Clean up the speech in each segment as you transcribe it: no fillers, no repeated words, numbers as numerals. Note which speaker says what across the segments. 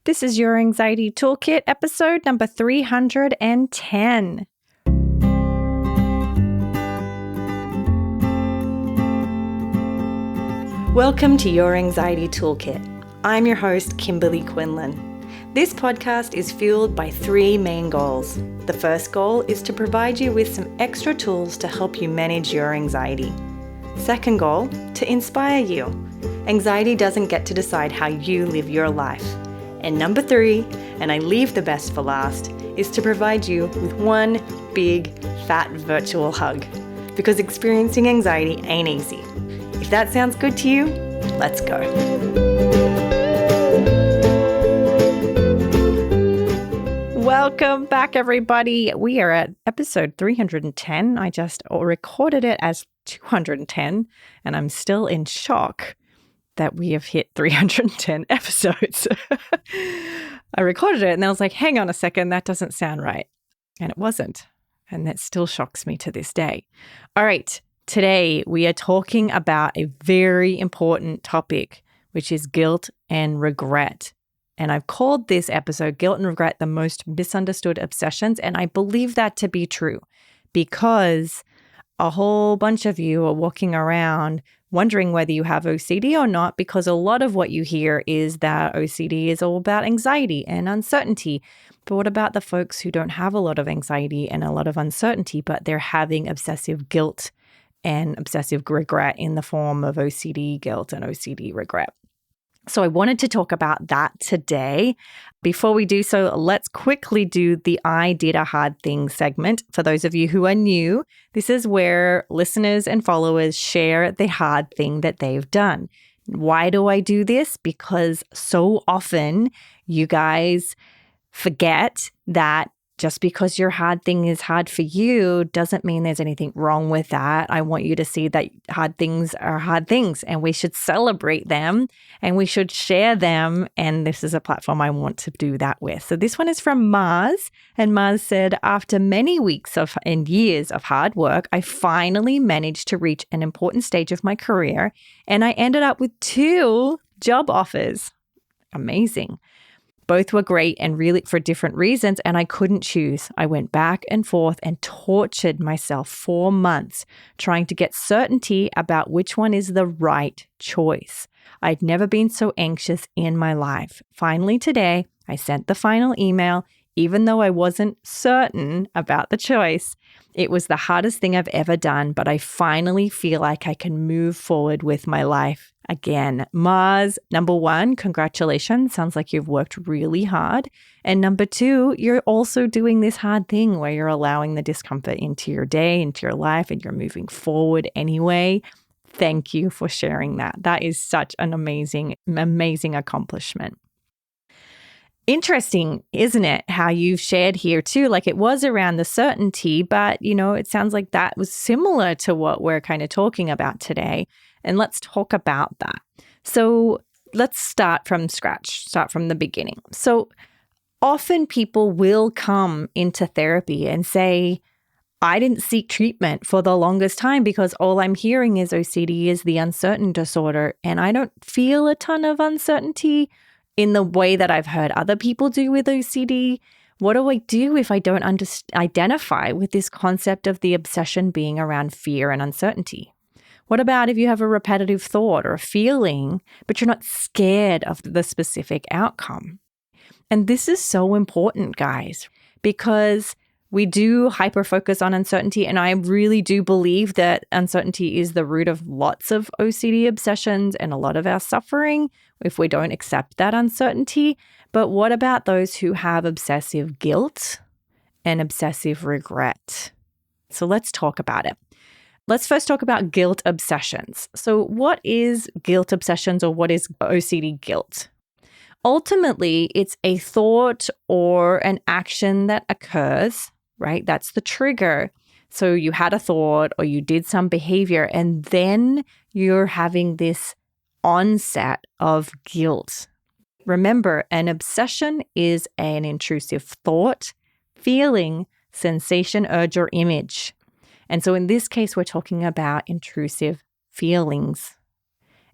Speaker 1: This is your Anxiety Toolkit, episode number 310. Welcome to Your Anxiety Toolkit. I'm your host, Kimberly Quinlan. This podcast is fueled by three main goals. The first goal is to provide you with some extra tools to help you manage your anxiety. Second goal, to inspire you. Anxiety doesn't get to decide how you live your life. And number three, and I leave the best for last, is to provide you with one big, fat virtual hug. Because experiencing anxiety ain't easy. If that sounds good to you, let's go. Welcome back, everybody. We are at episode 310. I just recorded it as 210, and I'm still in shock that we have hit 310 episodes. I recorded it and I was like, hang on a second, that doesn't sound right. And it wasn't. And that still shocks me to this day. All right, today we are talking about a very important topic, which is guilt and regret. And I've called this episode Guilt and Regret, the Most Misunderstood Obsessions. And I believe that to be true because a whole bunch of you are walking around wondering whether you have OCD or not, because a lot of what you hear is that OCD is all about anxiety and uncertainty. But what about the folks who don't have a lot of anxiety and a lot of uncertainty, but they're having obsessive guilt and obsessive regret in the form of OCD guilt and OCD regret? So I wanted to talk about that today. Before we do so, let's quickly do the I Did a Hard Thing segment. For those of you who are new, this is where listeners and followers share the hard thing that they've done. Why do I do this? Because so often you guys forget that just because your hard thing is hard for you doesn't mean there's anything wrong with that. I want you to see that hard things are hard things and we should celebrate them and we should share them. And this is a platform I want to do that with. So this one is from Mars. And Mars said, after many weeks and years of hard work, I finally managed to reach an important stage of my career. And I ended up with 2 job offers. Amazing. Both were great and really for different reasons, and I couldn't choose. I went back and forth and tortured myself for months trying to get certainty about which one is the right choice. I'd never been so anxious in my life. Finally today, I sent the final email, even though I wasn't certain about the choice. It was the hardest thing I've ever done, but I finally feel like I can move forward with my life again. Mars, number 1, congratulations. Sounds like you've worked really hard. And number 2, you're also doing this hard thing where you're allowing the discomfort into your day, into your life, and you're moving forward anyway. Thank you for sharing that. That is such an amazing, amazing accomplishment. Interesting, isn't it, how you've shared here too? Like it was around the certainty, but it sounds like that was similar to what we're kind of talking about today. And let's talk about that. So let's start from scratch, start from the beginning. So often people will come into therapy and say, I didn't seek treatment for the longest time because all I'm hearing is OCD is the uncertain disorder. And I don't feel a ton of uncertainty in the way that I've heard other people do with OCD. What do I do if I don't identify with this concept of the obsession being around fear and uncertainty? What about if you have a repetitive thought or a feeling, but you're not scared of the specific outcome? And this is so important, guys, because we do hyper-focus on uncertainty, and I really do believe that uncertainty is the root of lots of OCD obsessions and a lot of our suffering if we don't accept that uncertainty. But what about those who have obsessive guilt and obsessive regret? So let's talk about it. Let's first talk about guilt obsessions. So what is guilt obsessions, or what is OCD guilt? Ultimately, it's a thought or an action that occurs, right? That's the trigger. So you had a thought or you did some behavior, and then you're having this onset of guilt. Remember, an obsession is an intrusive thought, feeling, sensation, urge, or image. And so in this case, we're talking about intrusive feelings.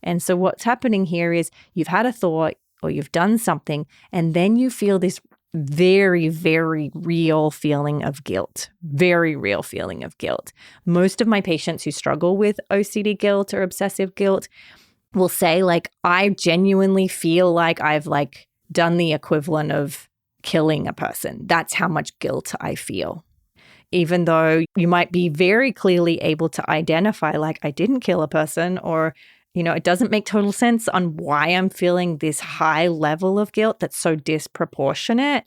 Speaker 1: And so what's happening here is you've had a thought or you've done something, and then you feel this very, very real feeling of guilt, very real feeling of guilt. Most of my patients who struggle with OCD guilt or obsessive guilt will say, like, I genuinely feel like I've like done the equivalent of killing a person. That's how much guilt I feel. Even though you might be very clearly able to identify, like, I didn't kill a person, or, it doesn't make total sense on why I'm feeling this high level of guilt that's so disproportionate.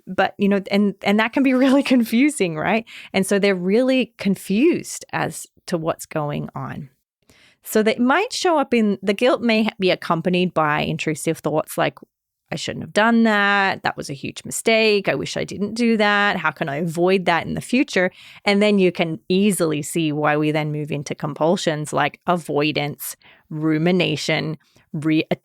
Speaker 1: But, and that can be really confusing, right? And so they're really confused as to what's going on. So that might show up the guilt may be accompanied by intrusive thoughts like, I shouldn't have done that. That was a huge mistake. I wish I didn't do that. How can I avoid that in the future? And then you can easily see why we then move into compulsions like avoidance, rumination,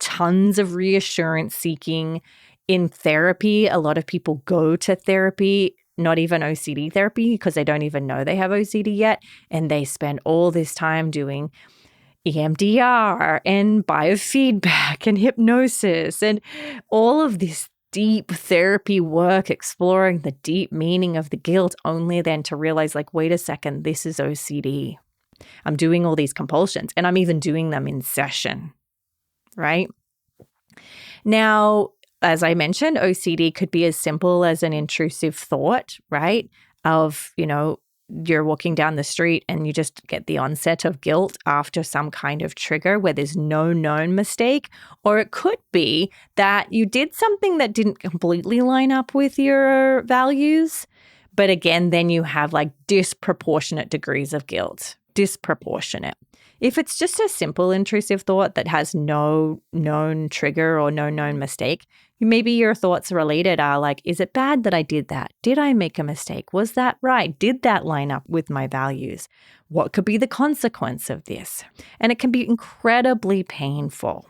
Speaker 1: tons of reassurance seeking. In therapy, a lot of people go to therapy, not even OCD therapy, because they don't even know they have OCD yet. And they spend all this time doing EMDR and biofeedback and hypnosis and all of this deep therapy work exploring the deep meaning of the guilt, only then to realize, like, wait a second, this is OCD. I'm doing all these compulsions and I'm even doing them in session, right? Now, as I mentioned, OCD could be as simple as an intrusive thought, right? Of, you're walking down the street and you just get the onset of guilt after some kind of trigger where there's no known mistake. Or it could be that you did something that didn't completely line up with your values. But again, then you have like disproportionate degrees of guilt. Disproportionate. If it's just a simple intrusive thought that has no known trigger or no known mistake, maybe your thoughts related are like, is it bad that I did that? Did I make a mistake? Was that right? Did that line up with my values? What could be the consequence of this? And it can be incredibly painful.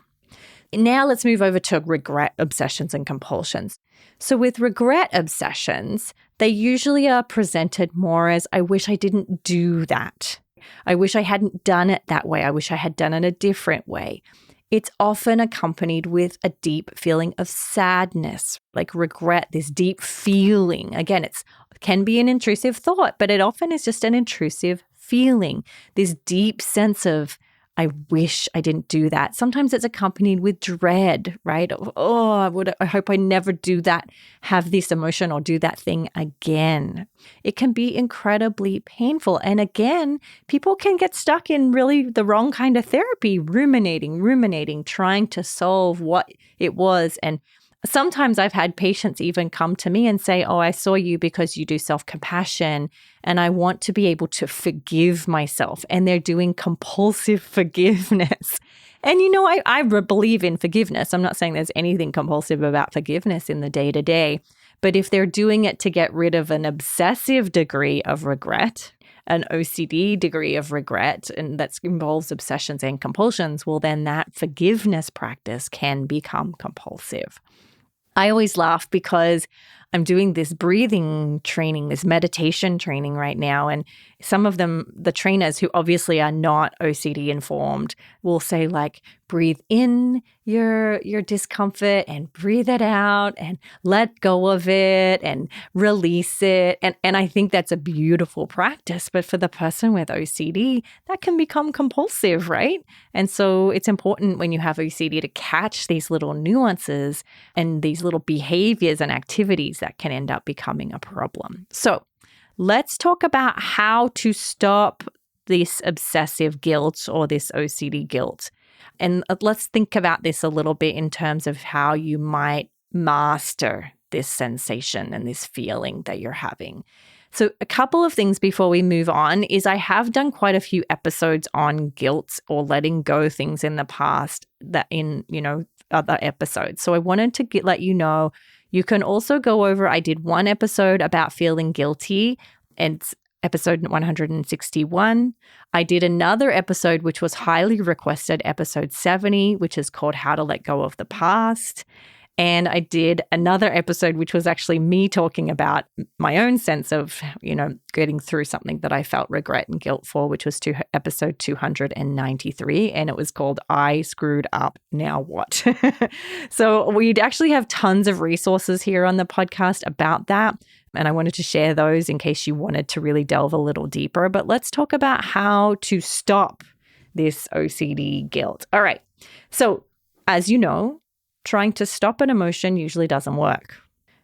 Speaker 1: Now let's move over to regret obsessions and compulsions. So with regret obsessions, they usually are presented more as, I wish I didn't do that. I wish I hadn't done it that way. I wish I had done it a different way. It's often accompanied with a deep feeling of sadness, like regret, this deep feeling. Again, it can be an intrusive thought, but it often is just an intrusive feeling, this deep sense of, I wish I didn't do that. Sometimes it's accompanied with dread, right? I hope I never do that, have this emotion or do that thing again. It can be incredibly painful. And again, people can get stuck in really the wrong kind of therapy, ruminating, trying to solve what it was. And sometimes I've had patients even come to me and say, I saw you because you do self-compassion and I want to be able to forgive myself. And they're doing compulsive forgiveness. And I believe in forgiveness. I'm not saying there's anything compulsive about forgiveness in the day-to-day. But if they're doing it to get rid of an obsessive degree of regret, an OCD degree of regret, and that involves obsessions and compulsions, well, then that forgiveness practice can become compulsive. I always laugh because I'm doing this breathing training, this meditation training right now. And some of them, the trainers who obviously are not OCD informed, will say like, breathe in your discomfort and breathe it out and let go of it and release it. And I think that's a beautiful practice. But for the person with OCD, that can become compulsive, right? And so it's important when you have OCD to catch these little nuances and these little behaviors and activities that can end up becoming a problem. So let's talk about how to stop this obsessive guilt or this OCD guilt. And let's think about this a little bit in terms of how you might master this sensation and this feeling that you're having. So a couple of things before we move on is I have done quite a few episodes on guilt or letting go things in the past that in, other episodes. So I wanted to let you know, you can also go over, I did one episode about feeling guilty, and it's episode 161. I did another episode, which was highly requested, episode 70, which is called How to Let Go of the Past. And I did another episode, which was actually me talking about my own sense of, getting through something that I felt regret and guilt for, which was episode 293. And it was called I Screwed Up, Now What? So we'd actually have tons of resources here on the podcast about that. And I wanted to share those in case you wanted to really delve a little deeper. But let's talk about how to stop this OCD guilt. All right. So as you know, trying to stop an emotion usually doesn't work.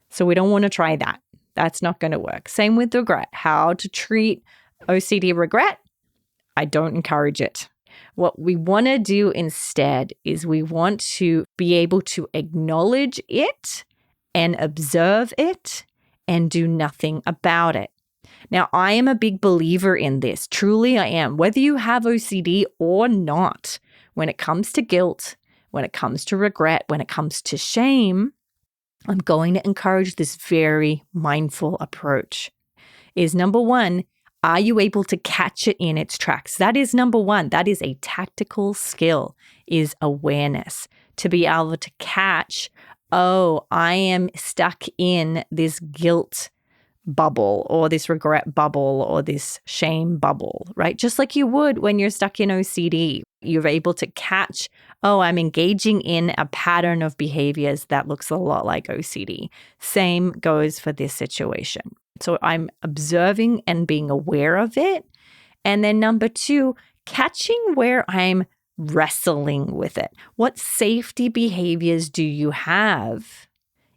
Speaker 1: So we don't want to try that. That's not going to work. Same with regret. How to treat OCD regret? I don't encourage it. What we want to do instead is we want to be able to acknowledge it and observe it and do nothing about it. Now, I am a big believer in this. Truly, I am. Whether you have OCD or not, when it comes to guilt, when it comes to regret, when it comes to shame, I'm going to encourage this very mindful approach. Is number one, are you able to catch it in its tracks? That is number one. That is a tactical skill, is awareness. To be able to catch, oh, I am stuck in this guilt bubble or this regret bubble or this shame bubble, right? Just like you would when you're stuck in OCD. You're able to catch, oh, I'm engaging in a pattern of behaviors that looks a lot like OCD. Same goes for this situation. So I'm observing and being aware of it. And then number two, catching where I'm wrestling with it. What safety behaviors do you have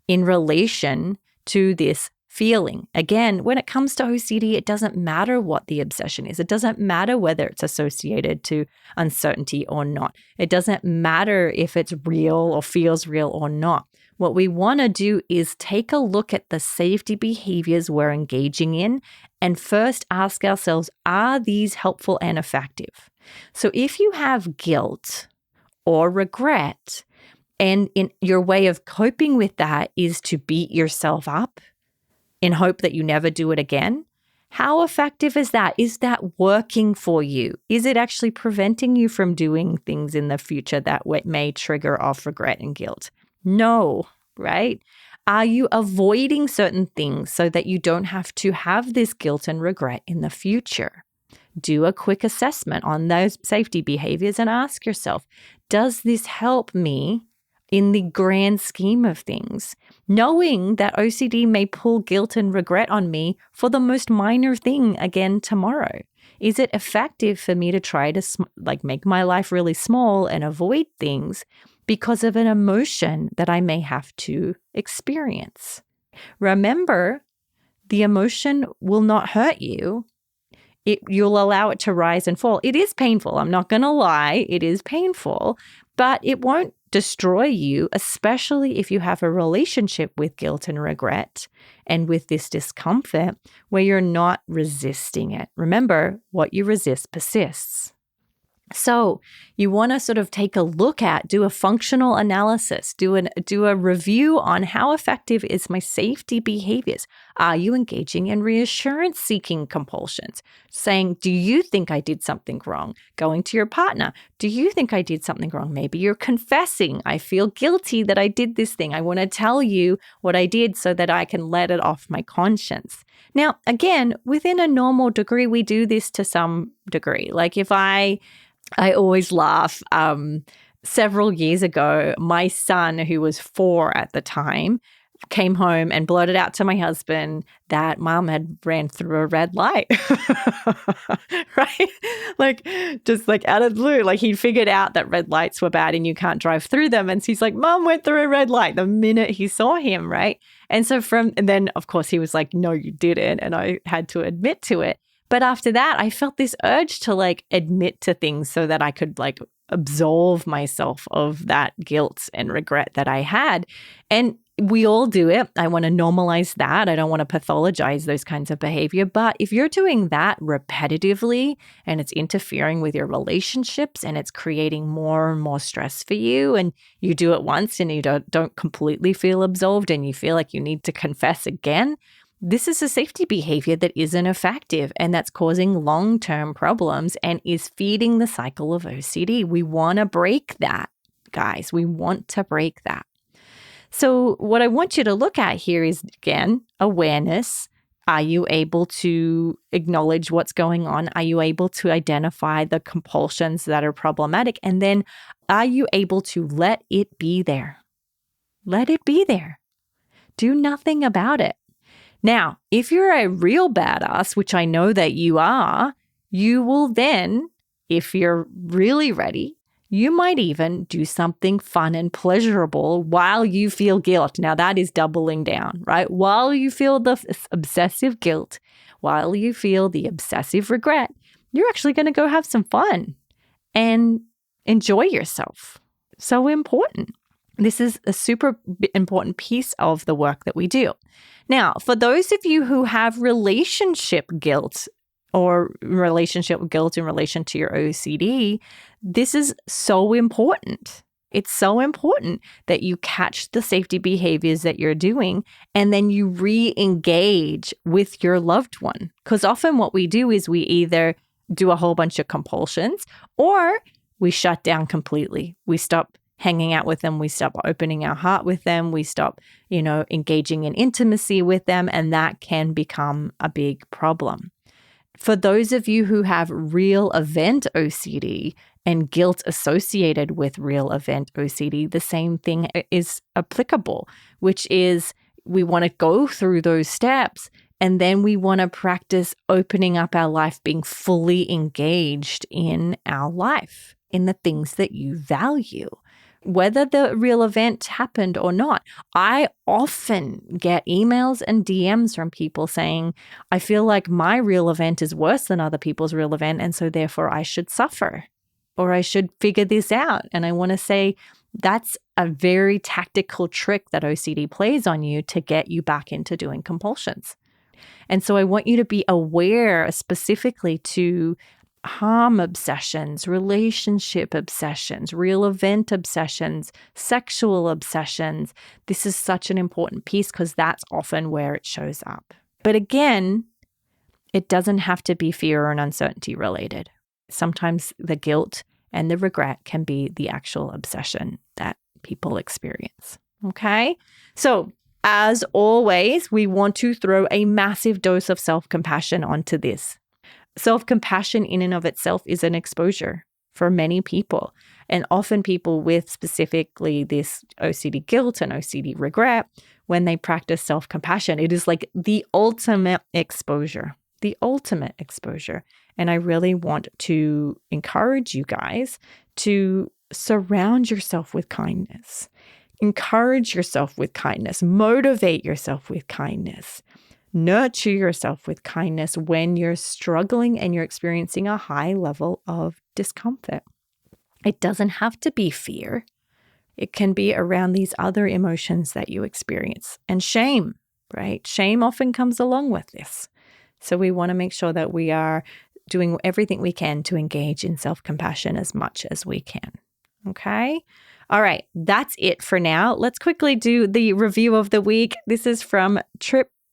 Speaker 1: in relation to this feeling? Again, when it comes to OCD, it doesn't matter what the obsession is. It doesn't matter whether it's associated to uncertainty or not. It doesn't matter if it's real or feels real or not. What we want to do is take a look at the safety behaviors we're engaging in and first ask ourselves, are these helpful and effective? So if you have guilt or regret, and in your way of coping with that is to beat yourself up in hope that you never do it again, how effective is that? Is that working for you? Is it actually preventing you from doing things in the future that may trigger off regret and guilt? No, right? Are you avoiding certain things so that you don't have to have this guilt and regret in the future? Do a quick assessment on those safety behaviors and ask yourself, does this help me in the grand scheme of things? Knowing that OCD may pull guilt and regret on me for the most minor thing again tomorrow. Is it effective for me to try to make my life really small and avoid things because of an emotion that I may have to experience? Remember, the emotion will not hurt you. You'll allow it to rise and fall. It is painful. I'm not going to lie. It is painful, but it won't destroy you, especially if you have a relationship with guilt and regret and with this discomfort where you're not resisting it. Remember, what you resist persists. So you want to sort of take a look at, do a functional analysis, do a review on how effective is my safety behaviors. Are you engaging in reassurance-seeking compulsions? Saying, do you think I did something wrong? Going to your partner, do you think I did something wrong? Maybe you're confessing, I feel guilty that I did this thing. I want to tell you what I did so that I can let it off my conscience. Now, again, within a normal degree, we do this to some degree. Like if I always laugh. Several years ago, my son, who was 4 at the time, came home and blurted out to my husband that mom had ran through a red light. Right? Just out of the blue, he figured out that red lights were bad and you can't drive through them. And he's like, Mom went through a red light the minute he saw him, right? And then, of course, he was like, no, you didn't. And I had to admit to it. But after that, I felt this urge to admit to things so that I could absolve myself of that guilt and regret that I had. And we all do it. I want to normalize that. I don't want to pathologize those kinds of behavior. But if you're doing that repetitively and it's interfering with your relationships and it's creating more and more stress for you, and you do it once and you don't completely feel absolved and you feel like you need to confess again, this is a safety behavior that isn't effective and that's causing long-term problems and is feeding the cycle of OCD. We want to break that, guys. We want to break that. So what I want you to look at here is, again, awareness. Are you able to acknowledge what's going on? Are you able to identify the compulsions that are problematic? And then are you able to let it be there? Let it be there. Do nothing about it. Now, if you're a real badass, which I know that you are, you will then, if you're really ready, you might even do something fun and pleasurable while you feel guilt. Now, that is doubling down, right? While you feel the obsessive guilt, while you feel the obsessive regret, you're actually going to go have some fun and enjoy yourself. So important. This is a super important piece of the work that we do. Now, for those of you who have relationship guilt or relationship guilt in relation to your OCD, this is so important. It's so important that you catch the safety behaviors that you're doing and then you re-engage with your loved one. Because often what we do is we either do a whole bunch of compulsions or we shut down completely. We stop hanging out with them. We stop opening our heart with them. We stop, engaging in intimacy with them. And that can become a big problem. For those of you who have real event OCD and guilt associated with real event OCD, the same thing is applicable, which is we want to go through those steps and then we want to practice opening up our life, being fully engaged in our life, in the things that you value, whether the real event happened or not. I often get emails and DMs from people saying, I feel like my real event is worse than other people's real event, and so therefore I should suffer or I should figure this out. And I want to say that's a very tactical trick that OCD plays on you to get you back into doing compulsions. And so I want you to be aware specifically to harm obsessions, relationship obsessions, real event obsessions, sexual obsessions. This is such an important piece because that's often where it shows up. But again, it doesn't have to be fear and uncertainty related. Sometimes the guilt and the regret can be the actual obsession that people experience. Okay? So, as always, we want to throw a massive dose of self-compassion onto this. Self-compassion in and of itself is an exposure for many people. And often people with specifically this OCD guilt and OCD regret, when they practice self-compassion, it is like the ultimate exposure, And I really want to encourage you guys to surround yourself with kindness. Encourage yourself with kindness. Motivate yourself with kindness. Nurture yourself with kindness when you're struggling and you're experiencing a high level of discomfort. It doesn't have to be fear. It can be around these other emotions that you experience. And shame, right? Shame often comes along with this. So we want to make sure that we are doing everything we can to engage in self-compassion as much as we can. Okay? All right, that's it for now. Let's quickly do the review of the week. This is from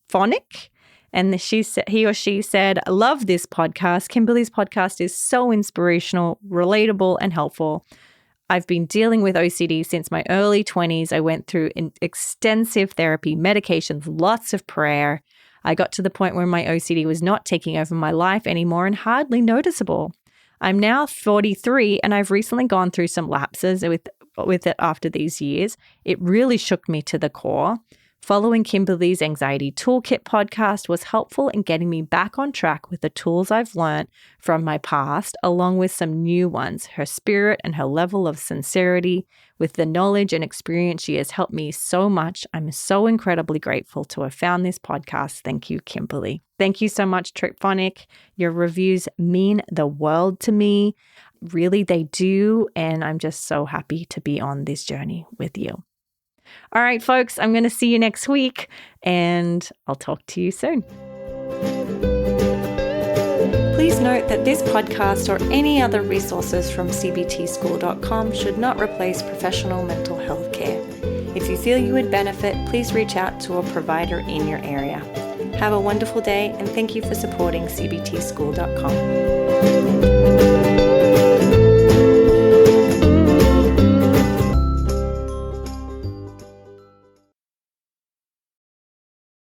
Speaker 1: Phonic, and he or she said, I love this podcast. Kimberly's podcast is so inspirational, relatable, and helpful. I've been dealing with OCD since my early 20s. I went through extensive therapy, medications, lots of prayer. I got to the point where my OCD was not taking over my life anymore and hardly noticeable. I'm now 43 and I've recently gone through some lapses with it after these years. It really shook me to the core. Following Kimberly's Anxiety Toolkit podcast was helpful in getting me back on track with the tools I've learned from my past, along with some new ones. Her spirit and her level of sincerity with the knowledge and experience she has helped me so much. I'm so incredibly grateful to have found this podcast. Thank you, Kimberly. Thank you so much, Tripphonic. Your reviews mean the world to me. Really, they do. And I'm just so happy to be on this journey with you. All right, folks, I'm going to see you next week, and I'll talk to you soon. Please note that this podcast or any other resources from cbtschool.com should not replace professional mental health care. If you feel you would benefit, please reach out to a provider in your area. Have a wonderful day, and thank you for supporting cbtschool.com.